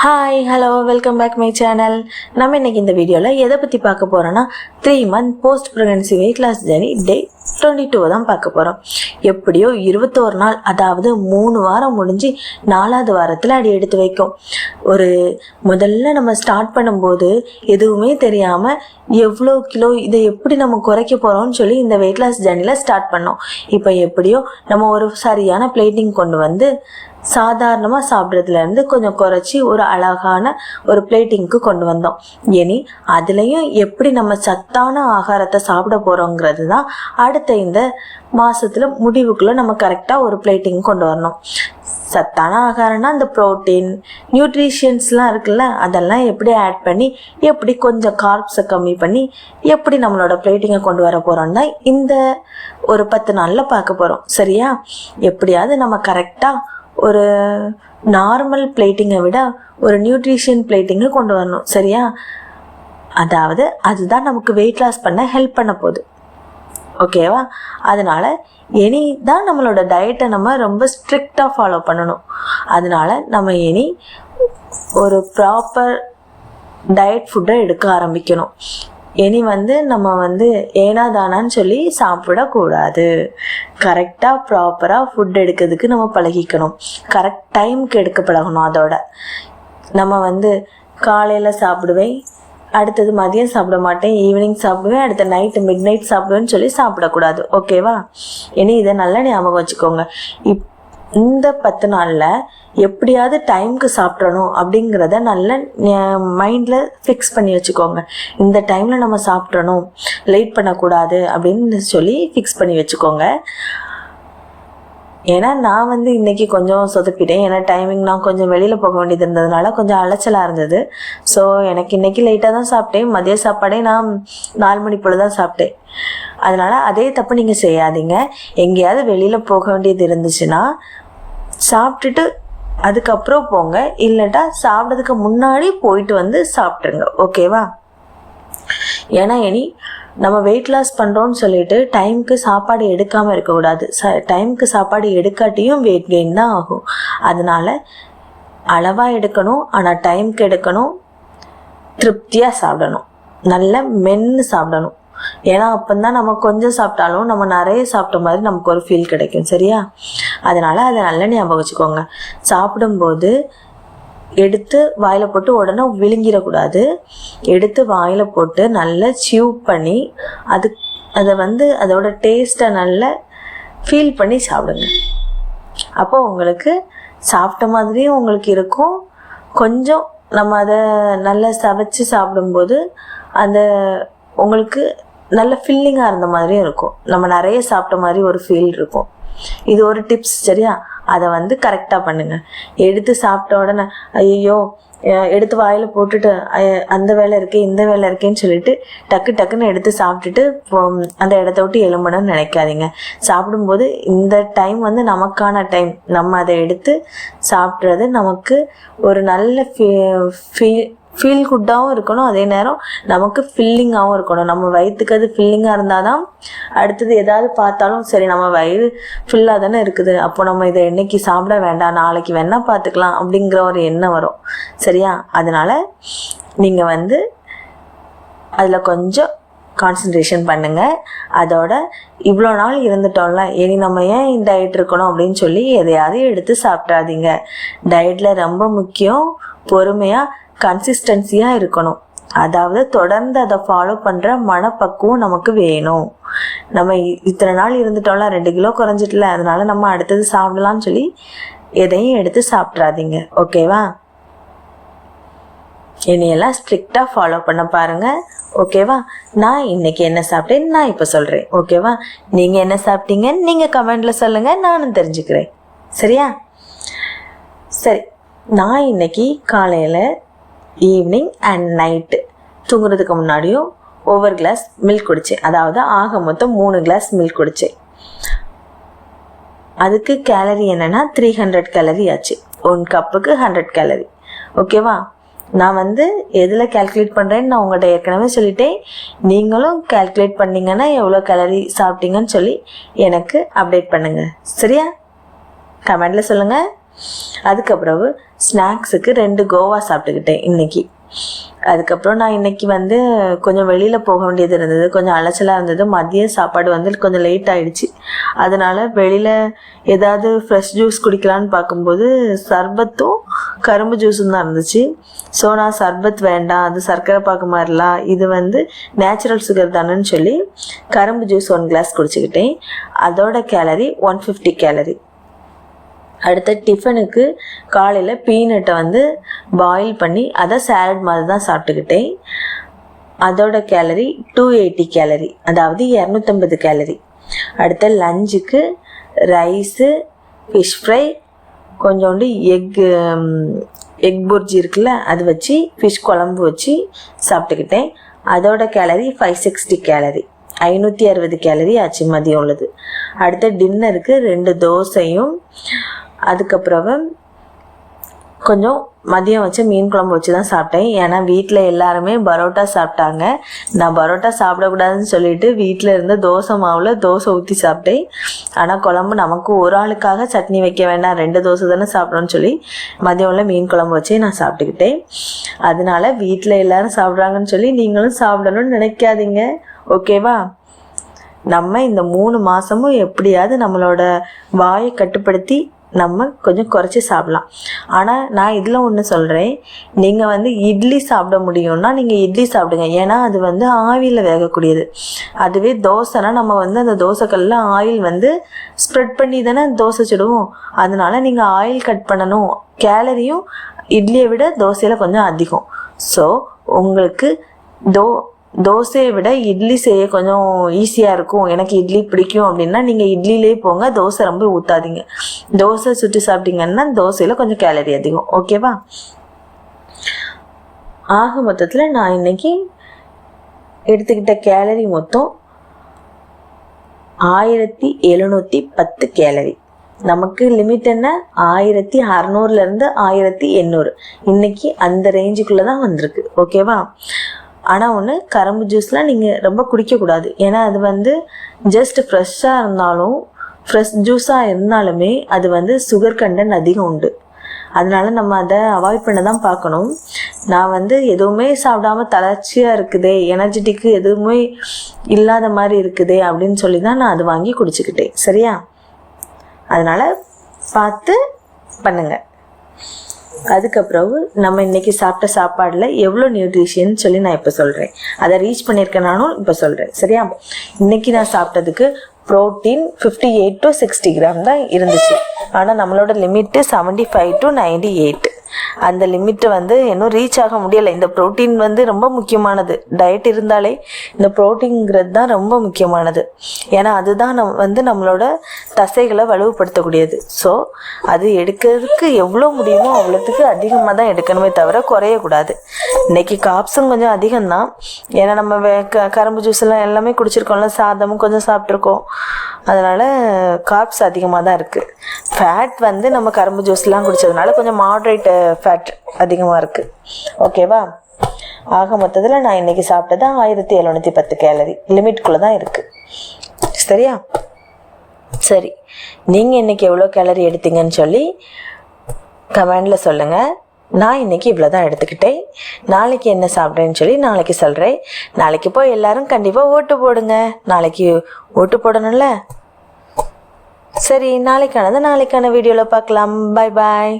Hi hello welcome back my channel. நம்ம இன்னைக்கு இந்த வீடியோவில் எதை பற்றி பார்க்க போகிறோன்னா 3 month post pregnancy weight loss journey day 22 தான் பார்க்க போகிறோம். எப்படியோ 21 நாள், அதாவது 3 வாரம் முடிஞ்சு 4வது வாரத்தில் அடி எடுத்து வைக்கும். முதல்ல நம்ம ஸ்டார்ட் பண்ணும்போது எதுவுமே தெரியாமல் எவ்வளோ கிலோ இதை எப்படி நம்ம குறைக்க போகிறோம்னு சொல்லி இந்த வெயிட் லாஸ் ஜர்னியில் ஸ்டார்ட் பண்ணோம். இப்போ எப்படியோ நம்ம ஒரு சரியான பிளேட்டிங் கொண்டு வந்து சாதாரணமாக சாப்பிட்றதுலேருந்து கொஞ்சம் குறைச்சி ஒரு அழகான ஒரு பிளேட்டிங்க்கு கொண்டு வந்தோம். இனி அதுலேயும் எப்படி நம்ம சத்தான ஆகாரத்தை சாப்பிட போகிறோங்கிறது தான் அடுத்த இந்த மாதத்தில் முடிவுக்குள்ளே நம்ம கரெக்டாக ஒரு பிளேட்டிங் கொண்டு வரணும். சத்தான ஆகாரம்னா இந்த ப்ரோட்டீன் நியூட்ரிஷன்ஸ்லாம் இருக்குல்ல, அதெல்லாம் எப்படி ஆட் பண்ணி எப்படி கொஞ்சம் கார்ப்ஸை கம்மி பண்ணி எப்படி நம்மளோட பிளேட்டிங்கை கொண்டு வர போகிறோம் தான் இந்த ஒரு 10 நாளில் பார்க்க போகிறோம். சரியா? எப்படியாவது நம்ம கரெக்டாக ஒரு நார்மல் பிளேட்டிங்கை விட ஒரு நியூட்ரிஷன் பிளேட்டிங்கை கொண்டு வரணும். சரியா? அதாவது அதுதான் நமக்கு வெயிட் லாஸ் பண்ண ஹெல்ப் பண்ண போகுது. ஓகேவா? அதனால இனி தான் நம்மளோட டயட்டை நம்ம ரொம்ப ஸ்ட்ரிக்டாக ஃபாலோ பண்ணணும். அதனால நம்ம இனி ஒரு ப்ராப்பர் டயட் ஃபுட்டை எடுக்க ஆரம்பிக்கணும். இனி நம்ம ஏனா தானான்னு சொல்லி சாப்பிடக்கூடாது. கரெக்டாக ப்ராப்பராக ஃபுட் எடுக்கிறதுக்கு நம்ம பழகிக்கணும். கரெக்ட் டைமுக்கு எடுக்க பழகணும். அதோட நம்ம காலையில் சாப்பிடுவேன், அடுத்தது மதியம் சாப்பிட மாட்டேன், ஈவினிங் சாப்பிடுவேன், அடுத்த நைட்டு மிட் நைட் சாப்பிடுவேன்னு சொல்லி சாப்பிடக்கூடாது. ஓகேவா? இனி இதை நல்லா ஞாபகம் வச்சுக்கோங்க. இந்த 10 நாளில் எப்படியாவது டைமுக்கு சாப்பிட்றணும் அப்படிங்கிறத நல்ல மைண்டில் ஃபிக்ஸ் பண்ணி வச்சுக்கோங்க. இந்த டைமில் நம்ம சாப்பிட்றணும், லேட் பண்ணக்கூடாது அப்படின்னு சொல்லி ஃபிக்ஸ் பண்ணி வச்சுக்கோங்க. ஏன்னா நான் இன்றைக்கி கொஞ்சம் சொதப்பிட்டேன். ஏன்னா டைமிங் நான் கொஞ்சம் வெளியில் போக வேண்டியது இருந்ததுனால கொஞ்சம் அலைச்சலாக இருந்தது. ஸோ எனக்கு இன்றைக்கி லேட்டாக தான் சாப்பிட்டேன். மதிய சாப்பாடே நான் 4 மணி போல் தான் சாப்பிட்டேன். அதனால் அதே தப்பு நீங்கள் செய்யாதீங்க. எங்கேயாவது வெளியில் போக வேண்டியது இருந்துச்சுன்னா சாப்பிட்டுட்டு அதுக்கப்புறம் போங்க, இல்லட்டா சாப்பிட்றதுக்கு முன்னாடி போயிட்டு சாப்பிட்ருங்க. ஓகேவா? ஏன்னா இனி நம்ம வெயிட் லாஸ் பண்ணுறோன்னு சொல்லிட்டு டைமுக்கு சாப்பாடு எடுக்காமல் இருக்கக்கூடாது. டைமுக்கு சாப்பாடு எடுக்காட்டியும் வெயிட் கெயின் தான் ஆகும். அதனால அளவாக எடுக்கணும், ஆனால் டைமுக்கு எடுக்கணும், திருப்தியாக சாப்பிடணும், நல்லா மென்று சாப்பிடணும். ஏன்னா அப்போதான் நம்ம கொஞ்சம் சாப்பிட்டாலும் நம்ம நிறைய சாப்பிட்ட மாதிரி நமக்கு ஒரு ஃபீல் கிடைக்கும். சரியா? அதனால் அதை நல்லா ஞாபகம் வச்சுக்கோங்க. சாப்பிடும்போது எடுத்து வாயில் போட்டு உடனே விழுங்கிடக்கூடாது. எடுத்து வாயில் போட்டு நல்லா சியூ பண்ணி அதை அதோட டேஸ்ட்டை நல்லா ஃபீல் பண்ணி சாப்பிடுங்க. அப்போ உங்களுக்கு சாப்பிட்ட மாதிரியும் உங்களுக்கு இருக்கும். கொஞ்சம் நம்ம அதை நல்லா சவைச்சு சாப்பிடும்போது உங்களுக்கு நல்ல ஃபில்லிங்காக இருந்த மாதிரியும் இருக்கும். நம்ம நிறைய சாப்பிட்ட மாதிரி ஒரு ஃபீல் இருக்கும். இது ஒரு டிப்ஸ். சரியா? அதை கரெக்டாக பண்ணுங்க. எடுத்து சாப்பிட்ட உடனே ஐயோ எடுத்து வாயில் போட்டுட்டு அந்த வேலை இருக்கே இந்த வேலை இருக்கேன்னு சொல்லிட்டு டக்குன்னு எடுத்து சாப்பிட்டுட்டு அந்த இடத்த விட்டு எழும்பணும்னு நினைக்காதீங்க. சாப்பிடும்போது இந்த டைம் நமக்கான டைம். நம்ம அதை எடுத்து சாப்பிட்றது நமக்கு ஒரு நல்ல ஃபீல் குட்டாகவும் இருக்கணும், அதே நேரம் நமக்கு ஃபில்லிங்காகவும் இருக்கணும். நம்ம வயிற்றுக்கு அது ஃபில்லிங்காக இருந்தால் தான் அடுத்தது எதாவது பார்த்தாலும் சரி நம்ம வயிறு ஃபுல்லாக தானே இருக்குது, அப்போ நம்ம இதை இன்னைக்கு சாப்பிட வேண்டாம், நாளைக்கு வேணால் பார்த்துக்கலாம் அப்படிங்கிற ஒரு எண்ணம் வரும். சரியா? அதனால் நீங்கள் அதில் கொஞ்சம் கான்சன்ட்ரேஷன் பண்ணுங்கள். அதோட இவ்வளோ நாள் இருந்துட்டோம்ல, இனி நம்ம ஏன் டயட் இருக்கணும் அப்படின்னு சொல்லி எதையாவது எடுத்து சாப்பிட்றாதீங்க. டயட்டில் ரொம்ப முக்கியம் பொறுமையாக கன்சிஸ்டன்சியாக இருக்கணும். அதாவது தொடர்ந்து அதை ஃபாலோ பண்ணுற மனப்பக்குவம் நமக்கு வேணும். நம்ம இத்தனை நாள் இருந்துட்டோம்ல, 2 கிலோ குறைஞ்சிட்டல, அதனால நம்ம அடுத்தது சாப்பிடலாம்னு சொல்லி எதையும் எடுத்து சாப்பிட்றாதீங்க. ஓகேவா? என்னையெல்லாம் ஸ்ட்ரிக்டாக ஃபாலோ பண்ண பாருங்கள். ஓகேவா? நான் இன்னைக்கு என்ன சாப்பிட்டேன்னு நான் இப்போ சொல்கிறேன். ஓகேவா? நீங்கள் என்ன சாப்பிட்டீங்கன்னு நீங்கள் கமெண்டில் சொல்லுங்கள், நானும் தெரிஞ்சுக்கிறேன். சரியா? சரி, நான் இன்னைக்கு காலையில், ஈவினிங் அண்ட் நைட்டு தூங்குறதுக்கு முன்னாடியும் ஒவ்வொரு கிளாஸ் மில்க் குடித்தேன். அதாவது ஆக மொத்தம் 3 கிளாஸ் மில்க் குடித்தேன். அதுக்கு கேலரி என்னென்னா 300 கேலரி ஆச்சு. 1 கப்புக்கு 100 கேலரி. ஓகேவா? நான் எதில் கால்குலேட் பண்ணுறேன்னு நான் உங்கள்கிட்ட ஏற்கனவே சொல்லிட்டேன். நீங்களும் கால்குலேட் பண்ணிங்கன்னா எவ்வளோ கேலரி சாப்பிட்டீங்கன்னு சொல்லி எனக்கு அப்டேட் பண்ணுங்கள். சரியா? கமெண்டில் சொல்லுங்கள். அதுக்கப்புறம் ஸ்நாக்ஸுக்கு 2 கோவா சாப்பிட்டுக்கிட்டேன் இன்னைக்கு. அதுக்கப்புறம் நான் இன்னைக்கு வந்து கொஞ்சம் வெளியில் போக வேண்டியது இருந்தது, கொஞ்சம் அலைச்சலாக இருந்தது. மதிய சாப்பாடு வந்து கொஞ்சம் லேட் ஆகிடுச்சு. அதனால் வெளியில் ஏதாவது ஃப்ரெஷ் ஜூஸ் குடிக்கலான்னு பார்க்கும்போது சர்பத்தும் கரும்பு ஜூஸும் தான் இருந்துச்சு. ஸோ நான் சர்பத் வேண்டாம், அது சர்க்கரை பாக்கு மாதிரிலாம், இது வந்து நேச்சுரல் சுகர் தானேன்னு சொல்லி கரும்பு ஜூஸ் 1 கிளாஸ் குடிச்சிக்கிட்டேன். அதோட கேலரி 150 கேலரி. அடுத்த டிஃபனுக்கு காலையில் பீனட்டை வந்து பாயில் பண்ணி அதை சாலட் மாதிரி தான் சாப்பிட்டுக்கிட்டேன். அதோட கேலரி 280 கேலரி, அதாவது 250 கேலரி. அடுத்த லஞ்சுக்கு ரைஸு, ஃபிஷ் ஃப்ரை, கொஞ்சோண்டு எக் புர்ஜி இருக்குல்ல, அது வச்சு ஃபிஷ் குழம்பு வச்சு சாப்பிட்டுக்கிட்டேன். அதோட கேலரி 560 கேலரி, 560 கேலரி ஆச்சு மதியம் உள்ளது. அடுத்த டின்னருக்கு 2 தோசையும் அதுக்கப்புறம் கொஞ்சம் மதியம் வச்சு மீன் குழம்பு வச்சு தான் சாப்பிட்டேன். ஏன்னா வீட்டில் எல்லாருமே பரோட்டா சாப்பிட்டாங்க. நான் பரோட்டா சாப்பிடக்கூடாதுன்னு சொல்லிட்டு வீட்டில் இருந்த தோசை மாவில் தோசை ஊற்றி சாப்பிட்டேன். ஆனால் குழம்பு நமக்கு ஒரு ஆளுக்காக சட்னி வைக்க வேண்டாம், 2 தோசை தானே சாப்பிடணும்னு சொல்லி மதியம்ல மீன் குழம்பு வச்சு நான் சாப்பிட்டுக்கிட்டேன். அதனால வீட்டில் எல்லாரும் சாப்பிட்றாங்கன்னு சொல்லி நீங்களும் சாப்பிடணும்னு நினைக்காதீங்க, ஓகேவா? நம்ம இந்த 3 மாதமும் எப்படியாவது நம்மளோட வாயை கட்டுப்படுத்தி நம்ம கொஞ்சம் குறைச்சி சாப்பிடலாம். ஆனால் நான் இதில் ஒன்று சொல்கிறேன், நீங்கள் வந்து இட்லி சாப்பிட முடியும்னா நீங்கள் இட்லி சாப்பிடுங்க. ஏன்னா அது வந்து ஆவியில் வேகக்கூடியது. அதுவே தோசைனா நம்ம வந்து அந்த தோசைக்கல்ல ஆயில் வந்து ஸ்ப்ரெட் பண்ணி தானே தோசை சுடுவோம். அதனால நீங்கள் ஆயில் கட் பண்ணணும். கேலரியும் இட்லியை விட தோசையில் கொஞ்சம் அதிகம். ஸோ உங்களுக்கு தோசையை விட இட்லி செய்ய கொஞ்சம் ஈஸியாக இருக்கும், எனக்கு இட்லி பிடிக்கும் அப்படின்னா நீங்கள் இட்லிலே போங்க, தோசை ரொம்ப ஊற்றாதீங்க. தோசை சுட்டு சாப்பிட்டீங்கன்னா தோசையில் கொஞ்சம் கேலரி அதிகம், ஓகேவா? ஆக மொத்தத்தில் நான் இன்னைக்கு எடுத்துக்கிட்ட கேலரி மொத்தம் 1710 கேலரி. நமக்கு லிமிட் என்ன? 1600 1800. இன்னைக்கு அந்த ரேஞ்சுக்குள்ளே தான் வந்திருக்கு, ஓகேவா? ஆனால் ஒன்று, கரும்பு ஜூஸ்லாம் நீங்கள் ரொம்ப குடிக்கக்கூடாது. ஏன்னா அது வந்து ஜஸ்ட் ஃப்ரெஷ்ஷாக இருந்தாலும் ஃப்ரெஷ் ஜூஸாக இருந்தாலுமே அது வந்து சுகர் கண்டென்ட் அதிகம் உண்டு. அதனால நம்ம அதை அவாய்ட் பண்ண தான் பார்க்கணும். நான் வந்து எதுவுமே சாப்பிடாம தளர்ச்சியாக இருக்குதே, எனர்ஜெட்டிக்கு எதுவுமே இல்லாத மாதிரி இருக்குதே அப்படின்னு சொல்லி தான் நான் அது வாங்கி குடிச்சுக்கிட்டேன், சரியா? அதனால் பார்த்து பண்ணுங்கள். அதுக்கப்புறம் நம்ம இன்னைக்கு சாப்பிட்ட சாப்பாடில் எவ்வளோ நியூட்ரிஷன் சொல்லி நான் இப்போ சொல்கிறேன். அதை ரீச் பண்ணியிருக்கேன் நானும் இப்போ சொல்கிறேன், சரியா? இன்னைக்கு நான் சாப்பிட்டதுக்கு ப்ரோட்டீன் 58 to 60 கிராம் தான் இருந்துச்சு. ஆனால் நம்மளோட லிமிட்டு 75 to 98. அந்த லிமிட்டை வந்து இன்னும் ரீச் ஆக முடியலை. இந்த ப்ரோட்டீன் வந்து ரொம்ப முக்கியமானது. டயட் இருந்தாலே இந்த ப்ரோட்டீன்ங்கிறது தான் ரொம்ப முக்கியமானது. ஏன்னா அதுதான் வந்து நம்மளோட தசைகளை வலுவுப்படுத்தக்கூடியது. ஸோ அது எடுக்கிறதுக்கு எவ்வளோ முடியுமோ அவ்வளோத்துக்கு அதிகமாக தான் எடுக்கணுமே தவிர குறையக்கூடாது. இன்னைக்கு காப்ஸும் கொஞ்சம் அதிகம்தான். ஏன்னா நம்ம கரும்பு ஜூஸ் எல்லாம் எல்லாமே குடிச்சிருக்கோம்ல, சாதமும் கொஞ்சம் சாப்பிட்ருக்கோம். அதனால் கார்ப்ஸ் அதிகமாக தான் இருக்குது. ஃபேட் வந்து நம்ம கரும்பு ஜூஸ்லாம் குடித்ததுனால கொஞ்சம் மாட்ரேட் ஃபேட் அதிகமாக இருக்குது, ஓகேவா? ஆக மொத்தத்தில் நான் இன்றைக்கி சாப்பிட்டது 1710 கேலரி, லிமிட்குள்ளே தான் இருக்குது, சரியா? சரி, நீங்கள் இன்றைக்கி எவ்வளோ கேலரி எடுத்தீங்கன்னு சொல்லி கமெண்டில் சொல்லுங்கள். நான் இன்றைக்கி இவ்வளோ தான் எடுத்துக்கிட்டேன். நாளைக்கு என்ன சாப்பிட்றேன்னு சொல்லி நாளைக்கு சொல்கிறேன். நாளைக்கு போய் எல்லாரும் கண்டிப்பாக ஓட்டு போடுங்க. நாளைக்கு ஓட்டு போடணும்ல. சரி, நாளைக்கான வீடியோவில் பார்க்கலாம். பாய் பாய்.